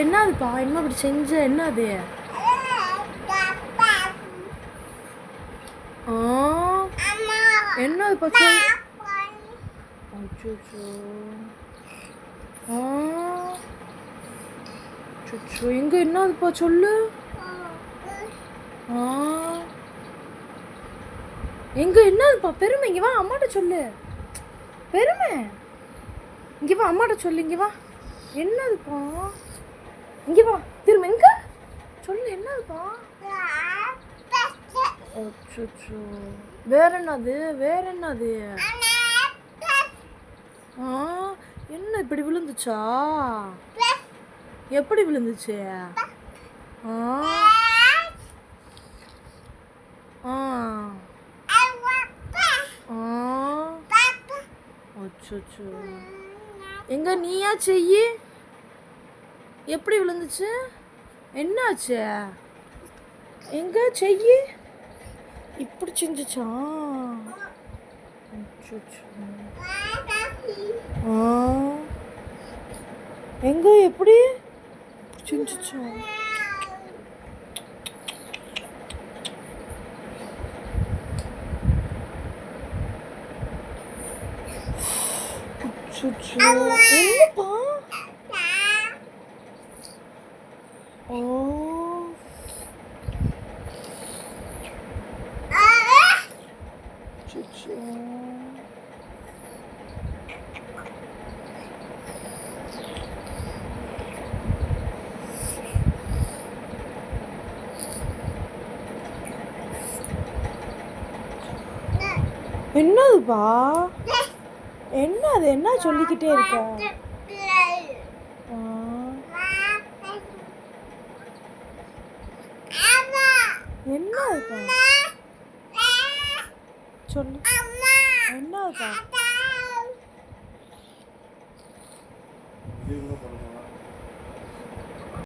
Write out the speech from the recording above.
என்னதுப்பா என்ன இப்படி செஞ்ச என்னது என்னதுப்பா சொல் அச்சோ அச்சோ எங்க என்னதுப்பா சொல்லு எங்க என்னதுப்பா பெருமை இங்க வா அம்மாட்ட சொல்லு பெருமை இங்க வா அம்மாட்ட சொல்லு இங்க வா என்னதுப்பா இங்க வா திரும்ப எங்க சொல்லு என்னதுப்பா அச்சோ வேற என்னது என்ன இப்படி விழுந்துச்சா எப்படி விழுந்துச்சு அச்சோ எங்க நீயா செய்யி எப்படி விழுந்துச்சு என்னாச்சு எங்க செய்யி இப்படி செஞ்சுச்சா எங்க எப்படி செஞ்சுச்சா என்னப்பா என்னதுப்பா என்னது என்ன சொல்லிக்கிட்டே இருக்க என்னதுப்பா சொல்லு என்னதுப்பா